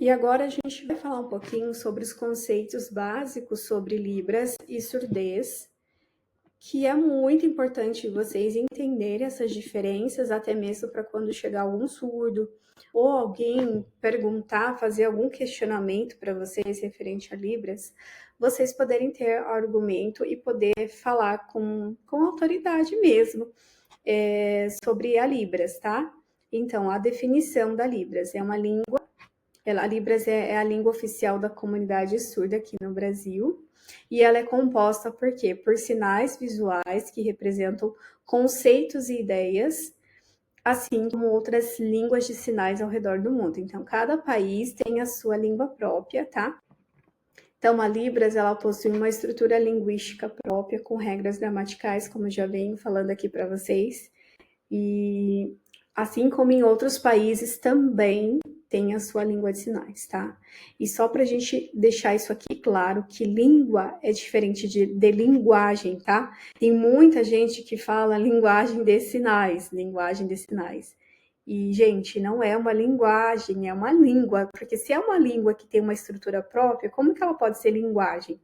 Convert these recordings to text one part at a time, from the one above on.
E agora a gente vai falar um pouquinho sobre os conceitos básicos sobre Libras e surdez, que é muito importante vocês entenderem essas diferenças, até mesmo para quando chegar algum surdo ou alguém perguntar, fazer algum questionamento para vocês referente a Libras, vocês poderem ter argumento e poder falar com autoridade mesmo sobre a Libras, tá? Então, a definição da Libras é uma língua. A Libras é a língua oficial da comunidade surda aqui no Brasil, e ela é composta por quê? Por sinais visuais que representam conceitos e ideias, assim como outras línguas de sinais ao redor do mundo. Então, cada país tem a sua língua própria, tá? Então, a Libras, ela possui uma estrutura linguística própria, com regras gramaticais, como eu já venho falando aqui para vocês, e assim como em outros países também tem a sua língua de sinais, tá? E só para a gente deixar isso aqui claro, que língua é diferente de linguagem, tá? Tem muita gente que fala linguagem de sinais. E, gente, não é uma linguagem, é uma língua, porque se é uma língua que tem uma estrutura própria, como que ela pode ser linguagem?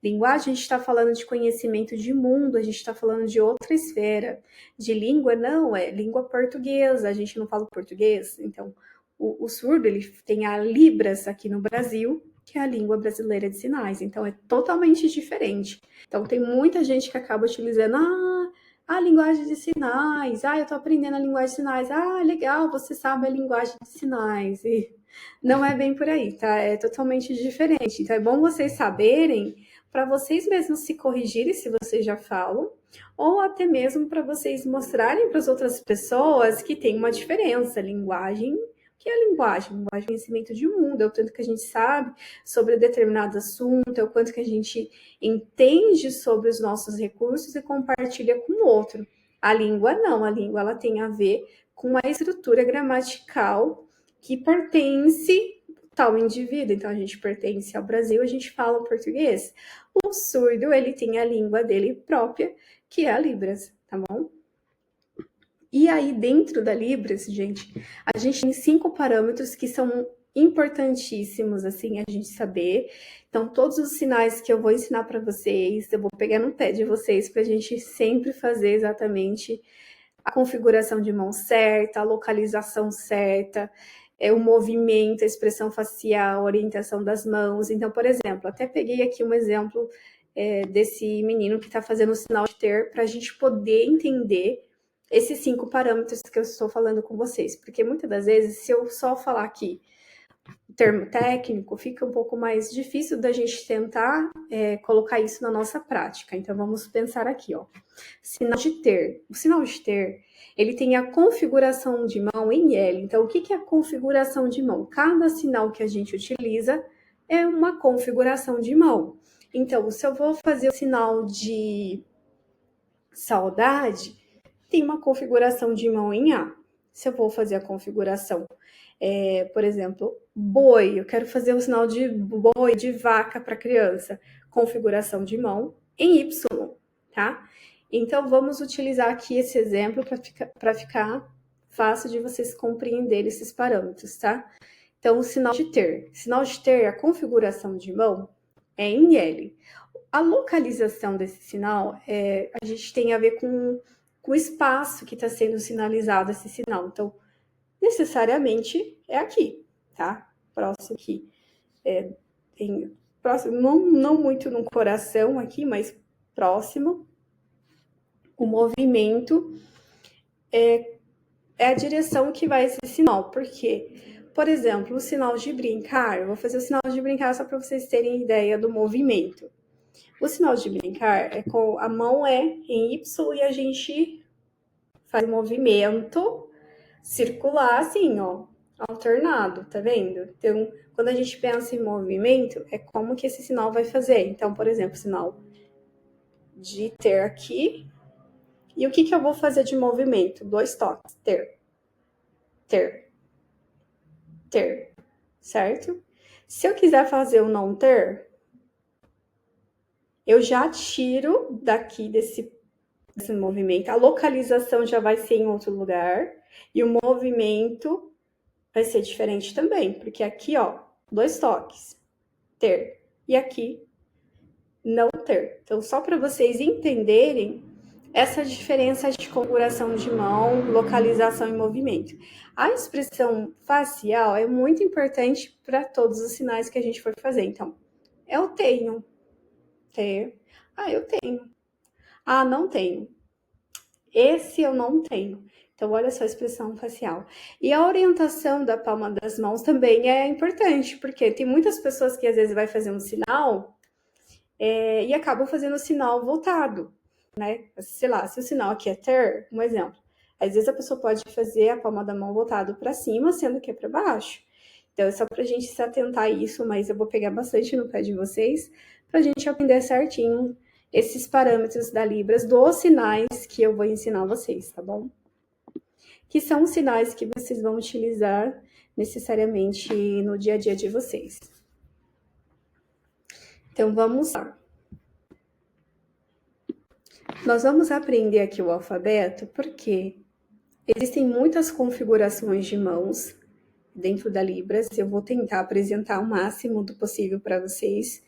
Linguagem, a gente está falando de conhecimento de mundo, a gente está falando de outra esfera. De língua, não, é língua portuguesa, a gente não fala português. Então, o surdo, ele tem a Libras aqui no Brasil, que é a língua brasileira de sinais. Então, é totalmente diferente. Então, tem muita gente que acaba utilizando a linguagem de sinais. Eu estou aprendendo a linguagem de sinais. Legal, você sabe a linguagem de sinais. E não é bem por aí, tá? É totalmente diferente. Então, é bom vocês saberem para vocês mesmos se corrigirem se vocês já falam, ou até mesmo para vocês mostrarem para as outras pessoas que tem uma diferença. Linguagem, o que é linguagem? Linguagem é conhecimento de mundo, é o tanto que a gente sabe sobre determinado assunto, é o quanto que a gente entende sobre os nossos recursos e compartilha com o outro. A língua não, a língua ela tem a ver com a estrutura gramatical que pertence tal indivíduo. Então, a gente pertence ao Brasil, a gente fala o português. O surdo, ele tem a língua dele própria, que é a Libras, tá bom? E aí, dentro da Libras, gente, a gente tem 5 parâmetros que são importantíssimos, assim, a gente saber. Então, todos os sinais que eu vou ensinar para vocês, eu vou pegar no pé de vocês para a gente sempre fazer exatamente a configuração de mão certa, a localização certa, o movimento, a expressão facial, a orientação das mãos. Então, por exemplo, até peguei aqui um exemplo desse menino que está fazendo o sinal de ter, para a gente poder entender esses 5 parâmetros que eu estou falando com vocês. Porque muitas das vezes, se eu só falar aqui termo técnico, fica um pouco mais difícil da gente tentar colocar isso na nossa prática. Então, vamos pensar aqui, ó. Sinal de ter. O sinal de ter, ele tem a configuração de mão em L. Então, o que é a configuração de mão? Cada sinal que a gente utiliza é uma configuração de mão. Então, se eu vou fazer o sinal de saudade, tem uma configuração de mão em A. Se eu vou fazer a configuração, por exemplo, boi, eu quero fazer o sinal de boi, de vaca para criança, configuração de mão em Y, tá? Então, vamos utilizar aqui esse exemplo para ficar fácil de vocês compreenderem esses parâmetros, tá? Então, o sinal de ter. Sinal de ter, a configuração de mão é em L. A localização desse sinal, a gente tem a ver com o espaço que está sendo sinalizado esse sinal. Então, necessariamente é aqui, tá? Próximo aqui. Próximo, não muito no coração aqui, mas próximo. O movimento é a direção que vai esse sinal. Por quê? Por exemplo, o sinal de brincar, eu vou fazer o sinal de brincar só para vocês terem ideia do movimento. O sinal de brincar a mão é em Y e a gente faz movimento circular assim, ó, alternado, tá vendo? Então, quando a gente pensa em movimento, é como que esse sinal vai fazer. Então, por exemplo, sinal de ter aqui. E o que eu vou fazer de movimento? 2 toques. Ter. Certo? Se eu quiser fazer o não ter, eu já tiro daqui desse movimento. A localização já vai ser em outro lugar. E o movimento vai ser diferente também. Porque aqui, ó, 2 toques, ter. E aqui, não ter. Então, só para vocês entenderem essa diferença de configuração de mão, localização e movimento. A expressão facial é muito importante para todos os sinais que a gente for fazer. Então, eu tenho, ter. Ah, eu tenho. Ah, não tenho. Esse eu não tenho. Então, olha só a expressão facial. E a orientação da palma das mãos também é importante, porque tem muitas pessoas que às vezes vai fazer um sinal e acabam fazendo o sinal voltado, né? Sei lá, se o sinal aqui é ter, um exemplo. Às vezes a pessoa pode fazer a palma da mão voltado para cima, sendo que é para baixo. Então, é só para a gente se atentar a isso, mas eu vou pegar bastante no pé de vocês, para a gente aprender certinho esses parâmetros da Libras, dos sinais que eu vou ensinar vocês, tá bom? Que são os sinais que vocês vão utilizar necessariamente no dia a dia de vocês. Então, vamos lá. Nós vamos aprender aqui o alfabeto porque existem muitas configurações de mãos dentro da Libras. Eu vou tentar apresentar o máximo do possível para vocês.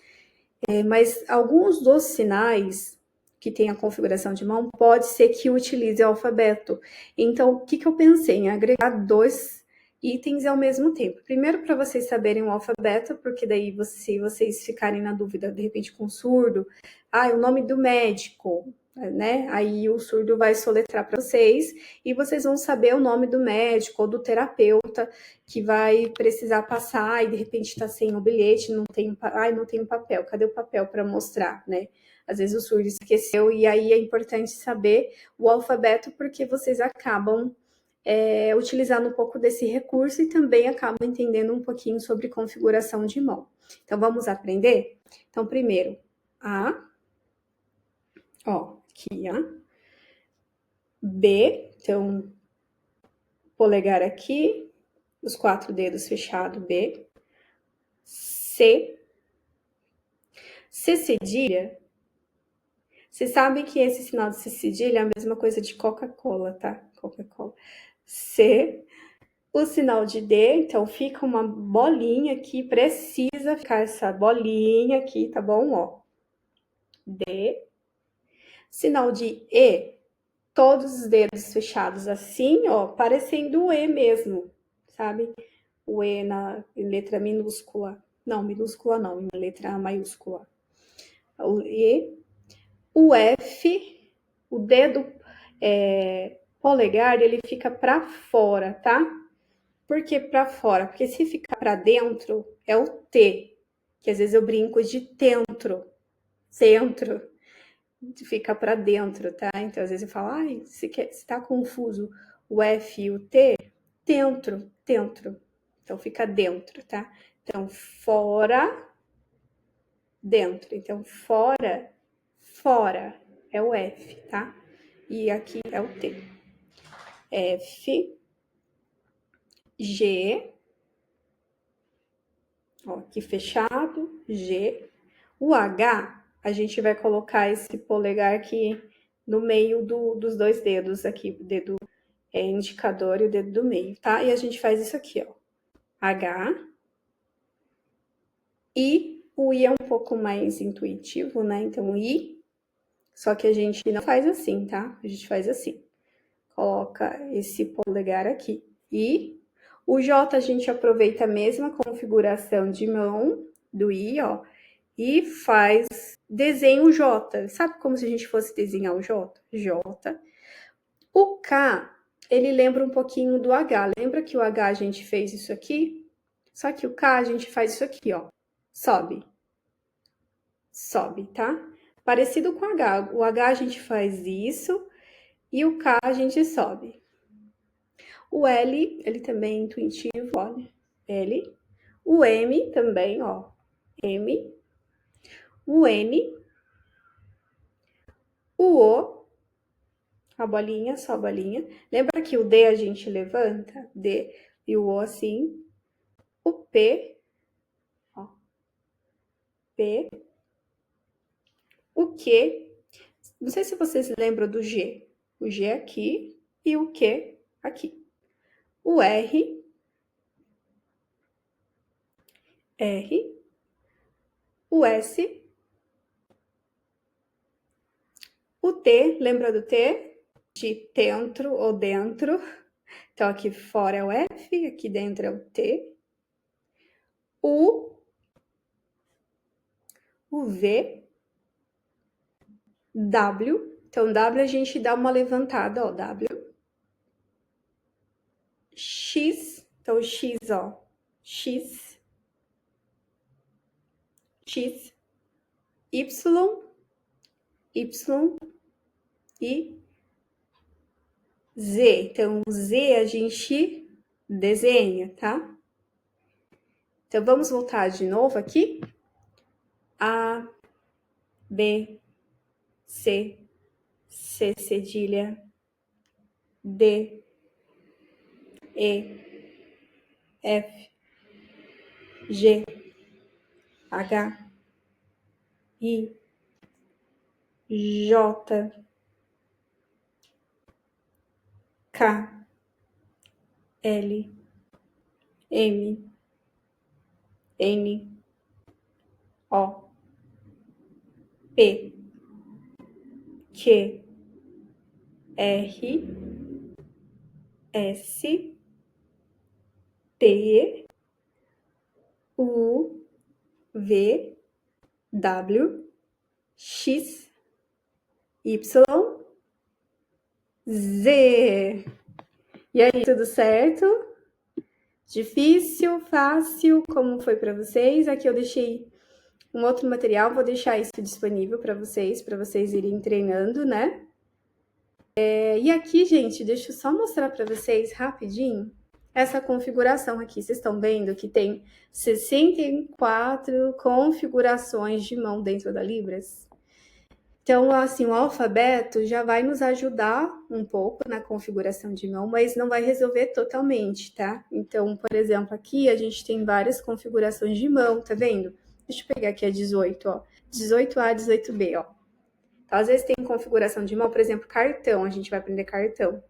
Mas alguns dos sinais que tem a configuração de mão pode ser que utilize o alfabeto. Então, o que eu pensei? Em agregar 2 itens ao mesmo tempo. Primeiro, para vocês saberem o alfabeto, porque daí, se vocês ficarem na dúvida, de repente, com surdo, o nome do médico, né? Aí o surdo vai soletrar para vocês e vocês vão saber o nome do médico ou do terapeuta que vai precisar passar e de repente está sem o bilhete, não tem papel, cadê o papel para mostrar, né? Às vezes o surdo esqueceu e aí é importante saber o alfabeto porque vocês acabam utilizando um pouco desse recurso e também acabam entendendo um pouquinho sobre configuração de mão. Então, vamos aprender? Então, primeiro, A, ó, aqui, ó. B, então, polegar aqui, os 4 dedos fechados, B. C. C cedilha. Vocês sabem que esse sinal de C cedilha é a mesma coisa de Coca-Cola, tá? Coca-Cola. C. O sinal de D, então fica uma bolinha aqui, precisa ficar essa bolinha aqui, tá bom? Ó. D. Sinal de E, todos os dedos fechados assim, ó, parecendo o E mesmo, sabe? O E em letra minúscula. Não, minúscula não, em letra maiúscula. O E. O F, o dedo polegar, ele fica para fora, tá? Por que para fora? Porque se ficar para dentro, é o T, que às vezes eu brinco de dentro, centro, fica para dentro, tá? Então, às vezes eu falo, se tá confuso o F e o T, dentro. Então, fica dentro, tá? Então, fora, dentro. Então, fora é o F, tá? E aqui é o T. F, G, ó, aqui fechado, G. O H, a gente vai colocar esse polegar aqui no meio dos 2 dedos aqui, o dedo indicador e o dedo do meio, tá? E a gente faz isso aqui, ó. H. I, o I é um pouco mais intuitivo, né? Então, I. Só que a gente não faz assim, tá? A gente faz assim. Coloca esse polegar aqui. I. O J a gente aproveita a mesma configuração de mão do I, ó. E faz desenho J. Sabe como se a gente fosse desenhar o J? J. O K, ele lembra um pouquinho do H. Lembra que o H a gente fez isso aqui? Só que o K a gente faz isso aqui, ó. Sobe. Sobe, tá? Parecido com o H. O H a gente faz isso e o K a gente sobe. O L, ele também é intuitivo, olha. L. O M também, ó. M. O N. O O. A bolinha, só a bolinha. Lembra que o D a gente levanta? D. E o O assim. O P. Ó. P. O Q. Não sei se vocês lembram do G. O G aqui e o Q aqui. O R. R, o S, o T, lembra do T? De dentro ou dentro. Então, aqui fora é o F, aqui dentro é o T. O V, W. Então, W a gente dá uma levantada, ó, W. X, então X, ó, X, X, Y, Y e Z. Então, o Z a gente desenha, tá? Então, vamos voltar de novo aqui. A, B, C, C cedilha, D, E, F, G, H, I, J, K, L, M, N, O, P, Q, R, S, T, U, V, W, X, Y, Z. E aí, tudo certo? Difícil, fácil, como foi para vocês? Aqui eu deixei um outro material, vou deixar isso disponível para vocês irem treinando, né? E aqui, gente, deixa eu só mostrar para vocês rapidinho essa configuração aqui. Vocês estão vendo que tem 64 configurações de mão dentro da Libras? Então, assim, o alfabeto já vai nos ajudar um pouco na configuração de mão, mas não vai resolver totalmente, tá? Então, por exemplo, aqui a gente tem várias configurações de mão, tá vendo? Deixa eu pegar aqui a 18, ó. 18A, 18B, ó. Então, às vezes tem configuração de mão, por exemplo, cartão, a gente vai aprender cartão.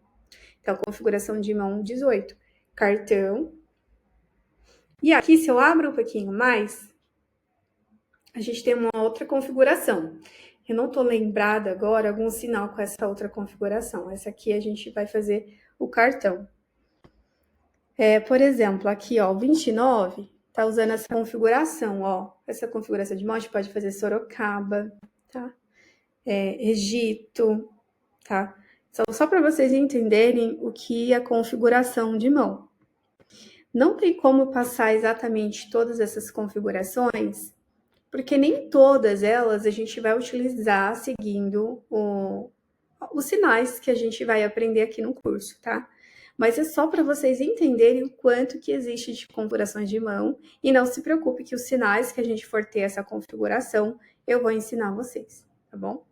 Então, configuração de mão 18, cartão. E aqui, se eu abro um pouquinho mais, a gente tem uma outra configuração. Eu não tô lembrada agora algum sinal com essa outra configuração. Essa aqui a gente vai fazer o cartão. Por exemplo, aqui, ó, 29, tá usando essa configuração, ó. Essa configuração de mão, a gente pode fazer Sorocaba, tá? Egito, tá? Só para vocês entenderem o que é a configuração de mão. Não tem como passar exatamente todas essas configurações, porque nem todas elas a gente vai utilizar seguindo os sinais que a gente vai aprender aqui no curso, tá? Mas é só para vocês entenderem o quanto que existe de configurações de mão, e não se preocupe que os sinais que a gente for ter essa configuração, eu vou ensinar vocês, tá bom?